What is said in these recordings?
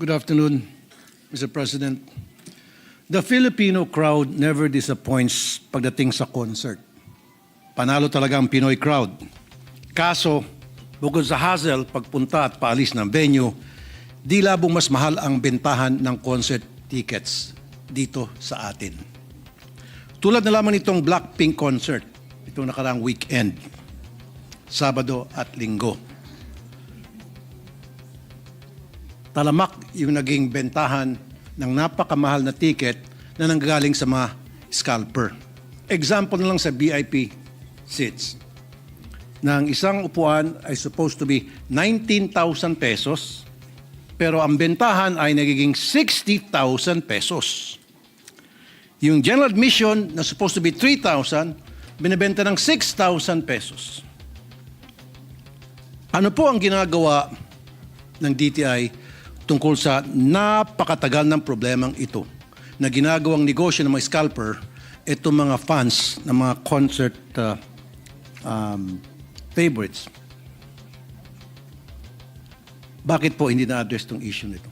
Good afternoon, Mr. President. The Filipino crowd never disappoints pagdating sa concert. Panalo talaga ang Pinoy crowd. Kaso, bukod sa hassle, pagpunta at paalis ng venue, di labong mas mahal ang bentahan ng concert tickets dito sa atin. Tulad na lamang itong Blackpink concert, itong nakaraang weekend, Sabado at Linggo. Talamak yung naging bentahan ng napakamahal na ticket na nanggagaling sa mga scalper. Example na lang sa VIP seats. Na ang isang upuan ay supposed to be 19,000 pesos, pero ang bentahan ay nagiging 60,000 pesos. Yung general admission na supposed to be 3,000, binibenta ng 6,000 pesos. Ano po ang ginagawa ng DTI tungkol sa napakatagal ng problemang ito na ginagawang negosyo ng mga scalper, itong mga fans ng mga concert favorites? Bakit po hindi na-address itong issue nito,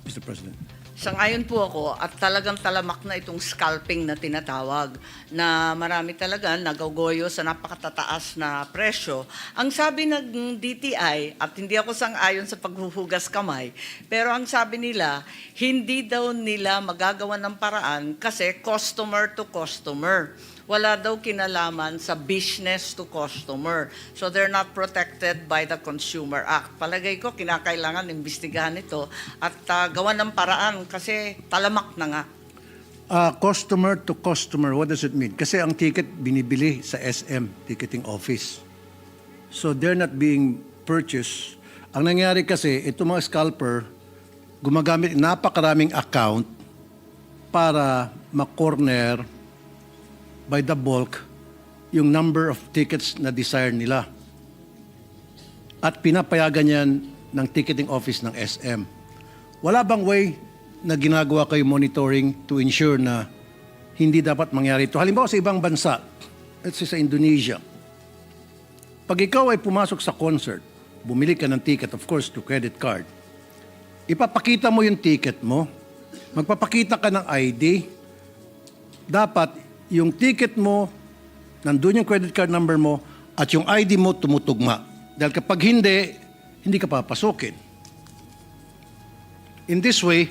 Mr. President? Sangayon po ako at talagang talamak na itong scalping na tinatawag na marami talaga nagagoyo sa napakatataas na presyo. Ang sabi ng DTI, at hindi ako sangayon sa paghuhugas kamay, pero ang sabi nila, hindi daw nila magagawa ng paraan kasi customer to customer. Wala daw kinalaman sa business to customer. So they're not protected by the Consumer Act. Palagay ko, kinakailangan imbestigahan ito at gawan ng paraan kasi talamak na nga. Customer to customer, what does it mean? Kasi ang ticket binibili sa SM, ticketing office. So they're not being purchased. Ang nangyari kasi, itong mga scalper, gumagamit napakaraming account para ma-corner by the bulk yung number of tickets na desire nila. At pinapayagan yan ng ticketing office ng SM. Wala bang way na ginagawa kayo monitoring to ensure na hindi dapat mangyari ito? Halimbawa sa ibang bansa, let's say sa Indonesia, pag ikaw ay pumasok sa concert, bumili ka ng ticket, of course, to credit card, ipapakita mo yung ticket mo, magpapakita ka ng ID, dapat yung ticket mo, nandun yung credit card number mo, at yung ID mo tumutugma. Dahil kapag hindi, hindi ka papasokin. In this way,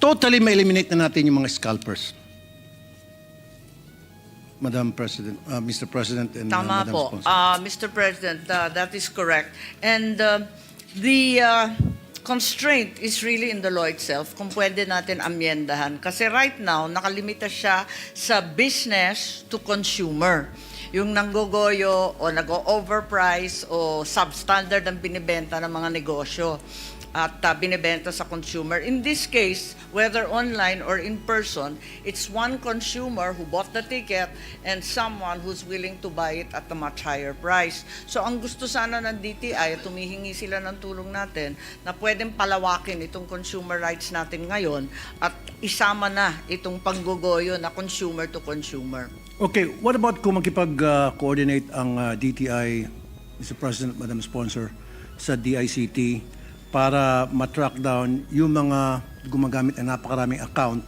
totally ma-eliminate na natin yung mga scalpers. Madam President, Mr. President and Tama Madam po. Sponsor. Mr. President, that is correct. And the constraint is really in the law itself kung pwede natin amyendahan. Kasi right now, nakalimita siya sa business to consumer. Yung nanggogoyo o nag-overprice o substandard ang binibenta ng mga negosyo at binibenta sa consumer. In this case, whether online or in person, it's one consumer who bought the ticket and someone who's willing to buy it at a much higher price. So ang gusto sana ng DTI, tumihingi sila ng tulong natin na pwedeng palawakin itong consumer rights natin ngayon at isama na itong panggogoyo na consumer to consumer. Okay, what about kung makipag-coordinate ang DTI, Mr. President, Madam Sponsor, sa DICT para matrack down yung mga gumagamit ng napakaraming account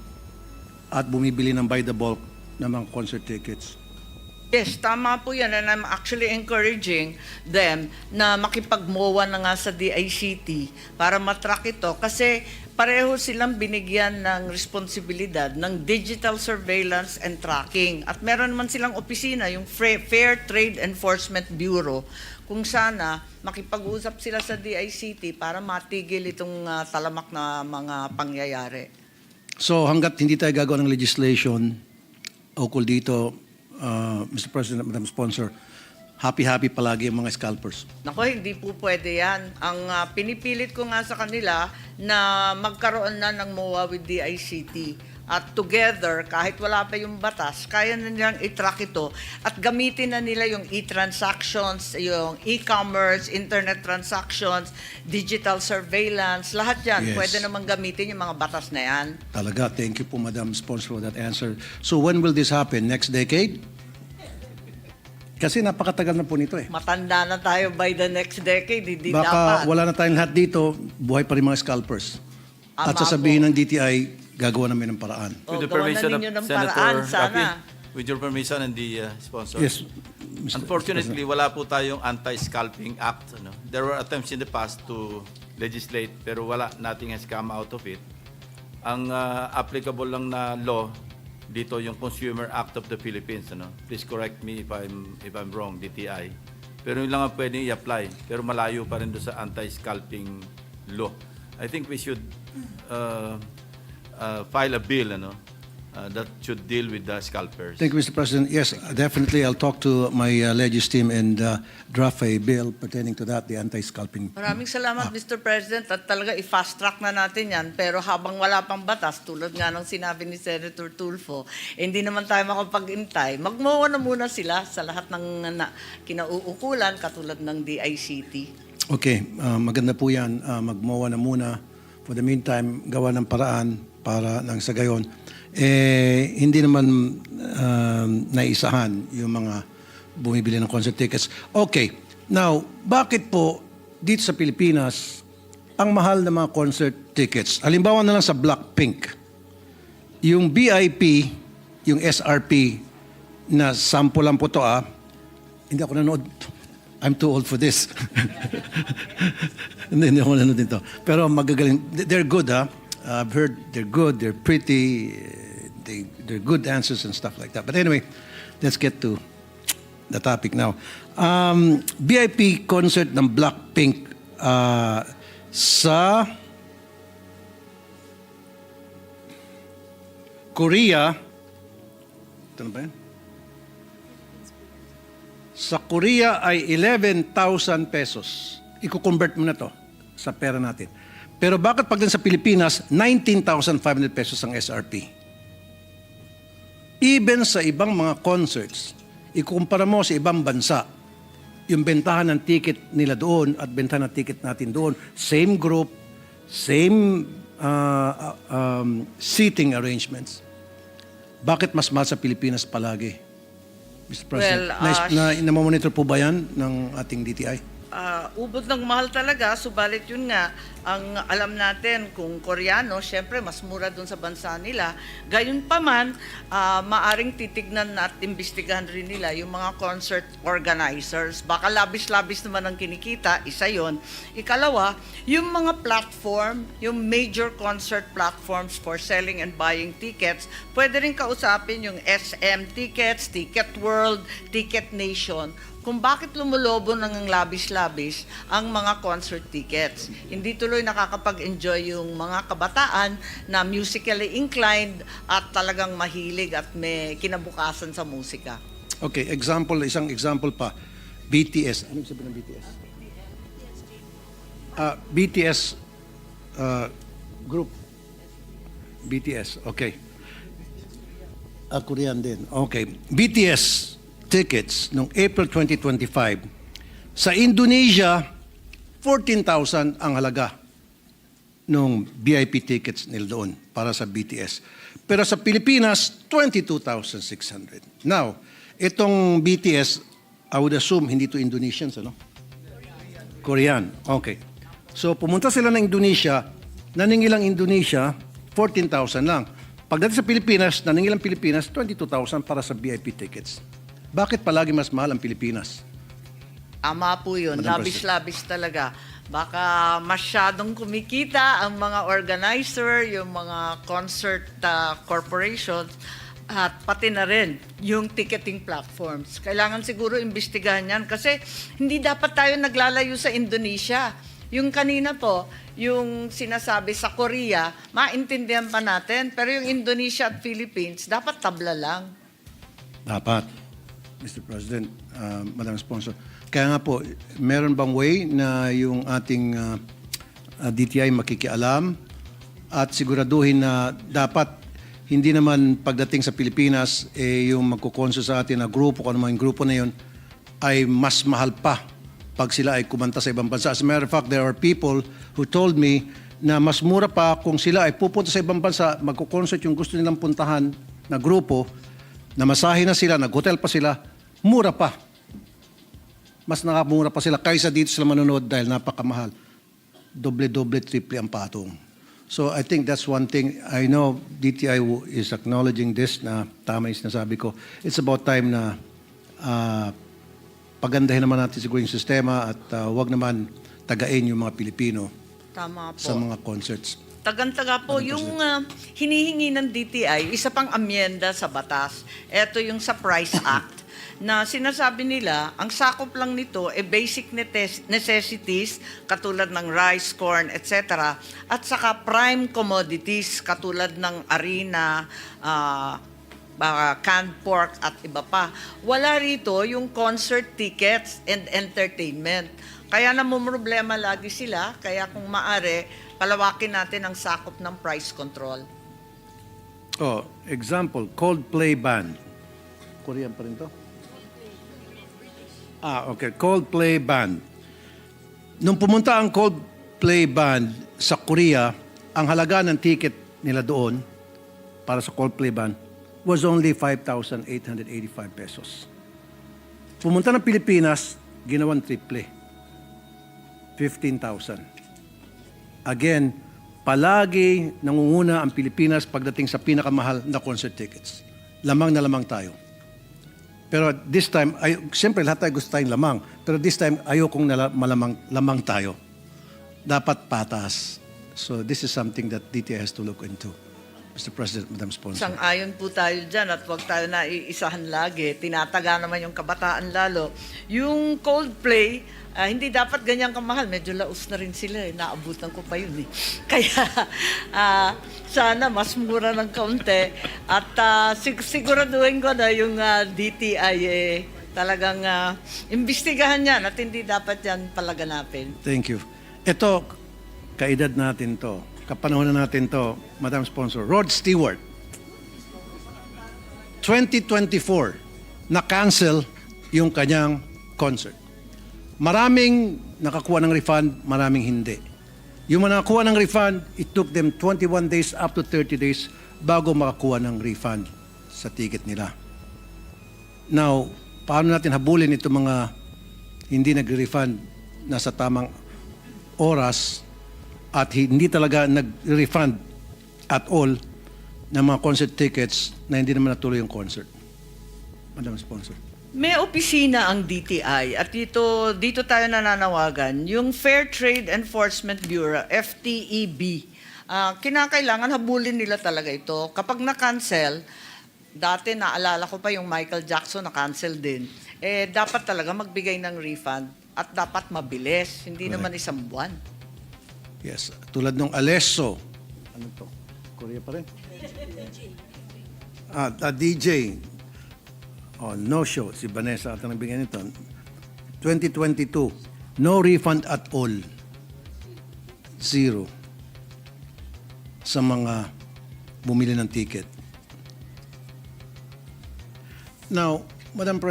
at bumibili ng by the bulk ng mga concert tickets? Yes, tama po yan. And I'm actually encouraging them na makipag-MOA na nga sa DICT para matrack ito. Kasi pareho silang binigyan ng responsibilidad ng digital surveillance and tracking. At meron naman silang opisina, yung Fair Trade Enforcement Bureau, kung sana makipag-usap sila sa DICT para matigil itong talamak na mga pangyayari. So hanggat hindi tayo gagawa ng legislation ukol dito, Mr. President, Madam Sponsor, happy-happy palagi ang mga scalpers. Nako, hindi po pwede yan. Ang pinipilit ko nga sa kanila na magkaroon na ng MOA with DICT. At together, kahit wala pa yung batas, kaya na nilang i-track ito at gamitin na nila yung e-transactions, yung e-commerce, internet transactions, digital surveillance, lahat yan. Yes. Pwede namang gamitin yung mga batas na yan. Talaga, thank you po, Madam Sponsor, for that answer. So when will this happen? Next decade? Kasi napakatagal na po nito eh. Matanda na tayo by the next decade, hindi Baka dapat. wala na tayong lahat dito, buhay pa rin mga scalpers. At Ama sasabihin po. ng DTI, gagawa namin ng paraan. O, With the gawan na permission ninyo of ng Senator paraan, sana. Rafi, with your permission and the sponsor. Yes, Mr. Unfortunately, wala po tayong Anti-Scalping Act. Ano? There were attempts in the past to legislate, pero wala, nothing has come out of it. Ang applicable lang na law dito yung Consumer Act of the Philippines. Ano? Please correct me if I'm wrong, DTI. Pero yun lang ang pwedeng i-apply. Pero malayo pa rin doon sa anti-scalping law. I think we should file a bill that should deal with the scalpers. Thank you, Mr. President. Yes, definitely. I'll talk to my legis team and draft a bill pertaining to that, the anti-scalping. Maraming salamat, Mr. President. At talaga i-fast track na natin yan. Pero habang wala pang batas, tulad nga ng sinabi ni Senator Tulfo, hindi naman tayo makapag-intay. Magmawa na muna sila sa lahat ng kinauukulan, katulad ng DICT. Okay, maganda po yan. Magmawa na muna. For the meantime, gawa ng paraan para nang sa gayon. Hindi naman naisahan yung mga bumibili ng concert tickets. Okay, now, bakit po dito sa Pilipinas ang mahal ng mga concert tickets? Halimbawa na lang sa Blackpink, yung VIP, yung SRP, na sample lang po to hindi ako nanood. I'm too old for this. Hindi ako nanood dito. Pero magagaling. They're good, I've heard they're good, they're pretty, they're good answers and stuff like that. But anyway, let's get to the topic now. VIP concert ng Blackpink sa Korea. Ito na ba yan? Sa Korea ay 11,000 pesos. Iko-convert mo na to sa pera natin. Pero bakit pag sa Pilipinas, 19,500 pesos ang SRP? Even sa ibang mga concerts, ikukumpara mo sa ibang bansa, yung bentahan ng ticket nila doon at bentahan ng ticket natin doon, same group, same seating arrangements. Bakit mas mahal sa Pilipinas palagi? Mr. President, Well, na-monitor po ba yan ng ating DTI? Ubod ng mahal talaga, subalit yun nga, ang alam natin kung Koreano, syempre mas mura dun sa bansa nila. Gayun pa man, maaring titignan at imbestigahan rin nila yung mga concert organizers. Baka labis-labis naman ang kinikita, isa yon. Ikalawa, yung mga platform, yung major concert platforms for selling and buying tickets, pwede rin kausapin yung SM Tickets, Ticket World, Ticket Nation, kung bakit lumulobo ng labis-labis ang mga concert tickets. Hindi tuloy nakakapag-enjoy yung mga kabataan na musically inclined at talagang mahilig at may kinabukasan sa musika. Okay, isang example pa. BTS. Ano sabihin ng BTS? BTS group. BTS, okay. Korean din. Okay. BTS tickets noong April 2025. Sa Indonesia, 14,000 ang halaga nung VIP tickets nila doon para sa BTS. Pero sa Pilipinas, 22,600. Now, itong BTS, I would assume hindi to Indonesians, ano? Korean. Okay. So pumunta sila ng Indonesia, naningilang Indonesia, 14,000 lang. Pagdating sa Pilipinas, naningilang Pilipinas, 22,000 para sa VIP tickets. Bakit palagi mas mahal ang Pilipinas? Ama po yun, Madam labis-labis talaga. Baka masyadong kumikita ang mga organizer, yung mga concert corporations, at pati na rin yung ticketing platforms. Kailangan siguro imbestigahan yan kasi hindi dapat tayo naglalayo sa Indonesia. Yung kanina po, yung sinasabi sa Korea, maintindihan pa natin, pero yung Indonesia at Philippines, dapat tabla lang. Dapat. Mr. President, Madam Sponsor. Kaya nga po, meron bang way na yung ating DTI makikialam at siguraduhin na dapat hindi naman pagdating sa Pilipinas, yung magkukonso sa atin na grupo, kung ano yung grupo na yun, ay mas mahal pa pag sila ay kumanta sa ibang bansa. As a matter of fact, there are people who told me na mas mura pa kung sila ay pupunta sa ibang bansa, magkukonsert yung gusto nilang puntahan na grupo, namasahe na sila, nag-hotel pa sila, mura pa. Mas nakamura pa sila kaysa dito sila manonood dahil napakamahal. Doble-doble, triple ang patong. So I think that's one thing. I know DTI is acknowledging this na tama yung sinasabi ko. It's about time na pagandahin naman natin siguro yung sistema at wag naman tagain yung mga Pilipino Tama po. sa mga concerts. Tagan-taga po, yung hinihingi ng DTI, isa pang amyenda sa batas. Ito yung sa Price Act na sinasabi nila, ang sakop lang nito basic necessities katulad ng rice, corn, etc. At saka prime commodities katulad ng harina, canned pork at iba pa. Wala rito yung concert tickets and entertainment. Kaya namumroblema lagi sila, kaya kung maaari, palawakin natin ang sakop ng price control. Oh, example, Coldplay Band. Korean pa rin to? Okay. Coldplay Band. Nung pumunta ang Coldplay Band sa Korea, ang halaga ng ticket nila doon para sa Coldplay Band was only 5,885 pesos. Pumunta ng Pilipinas, ginawang triple. 15,000. Again, palagi nangunguna ang Pilipinas pagdating sa pinakamahal na concert tickets. Lamang na lamang tayo. Pero this time, siyempre lahat tayo gusto tayong lamang. Pero this time, ayokong lamang tayo. Dapat patas. So this is something that DTI has to look into. Mr. President, Madam Sponsor. Sang-ayon po tayo dyan at huwag tayo na iisahan lagi. Tinataga naman yung kabataan lalo. Yung Coldplay, hindi dapat ganyan kamahal. Medyo laos na rin sila. Naabutan ko pa yun. Kaya sana mas mura ng kaunti. At siguraduhin ko na yung DTI talagang imbestigahan yan at hindi dapat yan palaganapin. Thank you. Ito, kaedad natin to. Kapanahon na natin to, Madam Sponsor. Rod Stewart, 2024, na-cancel yung kanyang concert. Maraming nakakuha ng refund, maraming hindi. Yung mga nakakuha ng refund, it took them 21 days up to 30 days bago makakuha ng refund sa ticket nila. Now, paano natin habulin itong mga hindi nag-refund na sa tamang oras at hindi talaga nag-refund at all ng mga concert tickets na hindi naman natuloy yung concert? Madam Sponsor. May opisina ang DTI at dito tayo nananawagan, yung Fair Trade Enforcement Bureau, FTEB. Kinakailangan habulin nila talaga ito. Kapag na-cancel, dati naalala ko pa yung Michael Jackson na-cancel din, dapat talaga magbigay ng refund at dapat mabilis, hindi naman isang buwan. Yes. Tulad nung Alesso. Ano to? Korea pa rin? DJ. Oh, no show. Si Vanessa at ang nagbigay nito. 2022. No refund at all. Zero. Sa mga bumili ng ticket. Now, Madam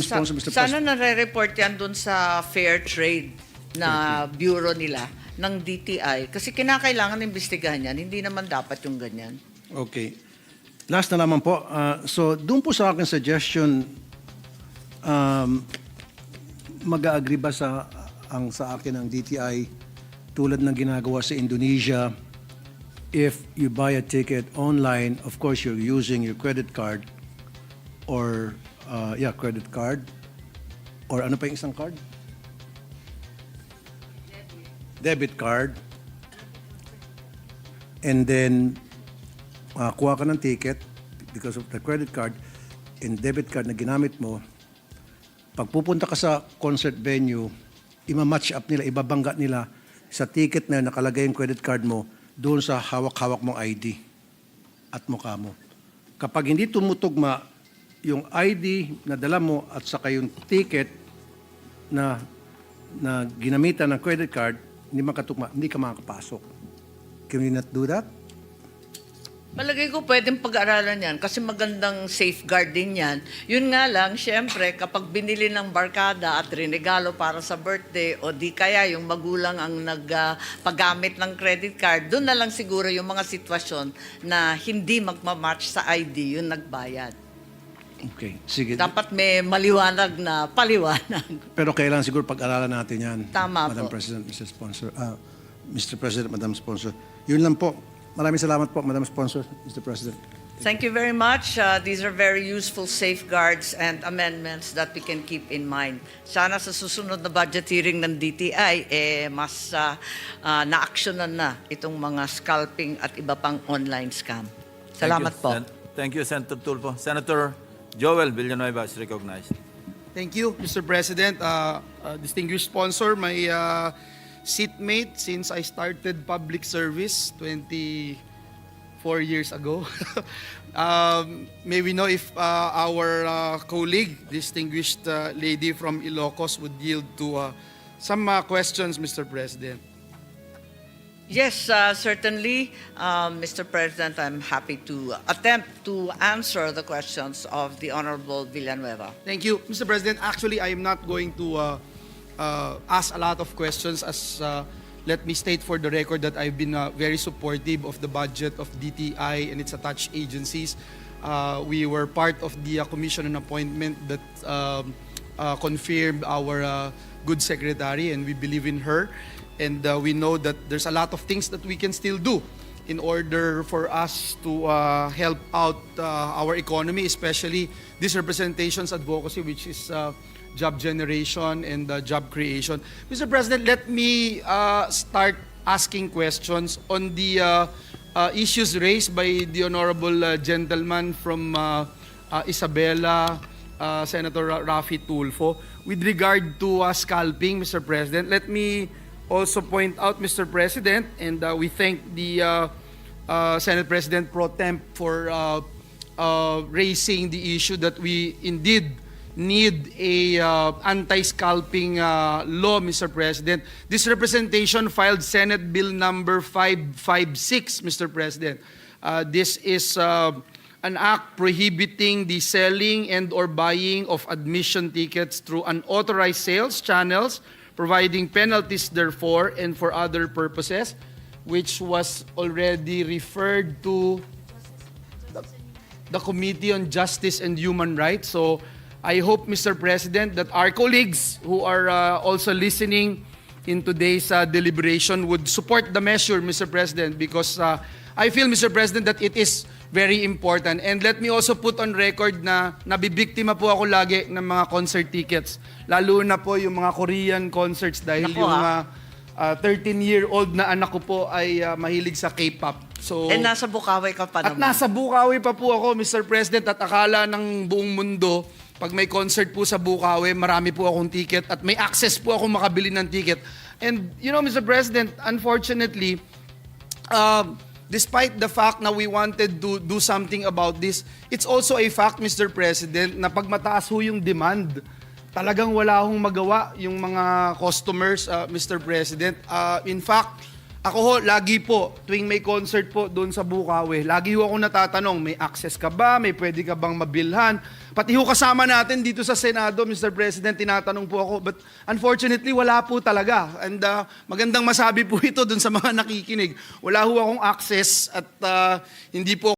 Sponsor, Mr. Sana President. nare-report yan dun sa Fair Trade na bureau nila ng DTI. Kasi kinakailangan imbestigahan yan. Hindi naman dapat yung ganyan. Okay. Last na naman po. So, doon po sa akin suggestion, mag-agree ba sa akin ng DTI tulad ng ginagawa sa Indonesia, if you buy a ticket online, of course, you're using your credit card or, credit card. Or ano pa yung isang card? Debit card. And then, kuha ka ng ticket because of the credit card and debit card na ginamit mo. Pag pupunta ka sa concert venue, ima-match up nila, ibabangga nila sa ticket na nakalagay yung credit card mo doon sa hawak-hawak mong ID at mukha mo. Kapag hindi tumutugma yung ID na dala mo at saka yung ticket na ginamitan ng credit card, hindi ka makakapasok. Can we not do that? Palagay ko pwedeng pag-aralan yan kasi magandang safeguarding yan. Yun nga lang, syempre, kapag binili ng barkada at rinegalo para sa birthday o di kaya yung magulang ang nagpagamit ng credit card, doon na lang siguro yung mga sitwasyon na hindi magmamatch sa ID yung nagbayad. Okay, sige. Dapat may maliwanag na paliwanag. Pero kailangan siguro pag-aralan natin yan. Tama Madam po. President, Mr. Sponsor. Mr. President, Madam Sponsor. Yun lang po. Maraming salamat po, Madam Sponsor, Mr. President. Thank you very much. These are very useful safeguards and amendments that we can keep in mind. Sana sa susunod na budget hearing ng DTI, mas na-actionan na itong mga scalping at iba pang online scam. Salamat po. Thank you, Senator Tulfo. Senator Joel Villanueva is recognized. Thank you, Mr. President. Distinguished sponsor, my seatmate since I started public service 24 years ago. May we know if our colleague, distinguished lady from Ilocos, would yield to some questions, Mr. President. Yes, certainly, Mr. President, I'm happy to attempt to answer the questions of the Honorable Villanueva. Thank you, Mr. President. Actually, I am not going to ask a lot of questions as let me state for the record that I've been very supportive of the budget of DTI and its attached agencies. We were part of the commission and appointment that confirmed our good secretary, and we believe in her. And we know that there's a lot of things that we can still do in order for us to help out our economy, especially this representation's advocacy, which is job generation and job creation. Mr. President, let me start asking questions on the issues raised by the honorable gentleman from Isabela, Senator Raffy Tulfo, with regard to scalping, Mr. President. Let me also point out, Mr. President, and we thank the Senate President Pro Temp for raising the issue that we indeed need a anti-scalping law, Mr. President. This representation filed Senate Bill number 556, Mr. President. This is an act prohibiting the selling and or buying of admission tickets through unauthorized sales channels, providing penalties therefore and for other purposes, which was already referred to the Committee on Justice and Human Rights. So I hope, Mr. President, that our colleagues who are also listening in today's deliberation would support the measure, Mr. President, because I feel, Mr. President, that it is very important. And let me also put on record na nabibiktima po ako lagi ng mga concert tickets. Lalo na po yung mga Korean concerts dahil Naku, yung 13-year-old na anak ko po ay mahilig sa K-pop. So, Nasa Bukawi ka pa at naman. nasa Bukawi pa po ako, Mr. President, at akala ng buong mundo, pag may concert po sa Bukawi, marami po akong ticket at may access po ako makabili ng ticket. And, you know, Mr. President, unfortunately, despite the fact na we wanted to do something about this, it's also a fact, Mr. President, na pag mataas ho yung demand, talagang wala hong magawa yung mga customers, Mr. President. In fact, ako ho, lagi po, tuwing may concert po doon sa Bukawi, lagi ho ako natatanong, may access ka ba? May pwede ka bang mabilhan? Pati ho kasama natin dito sa Senado, Mr. President, tinatanong po ako. But unfortunately, wala po talaga. And magandang masabi po ito doon sa mga nakikinig. Wala ho akong access at hindi po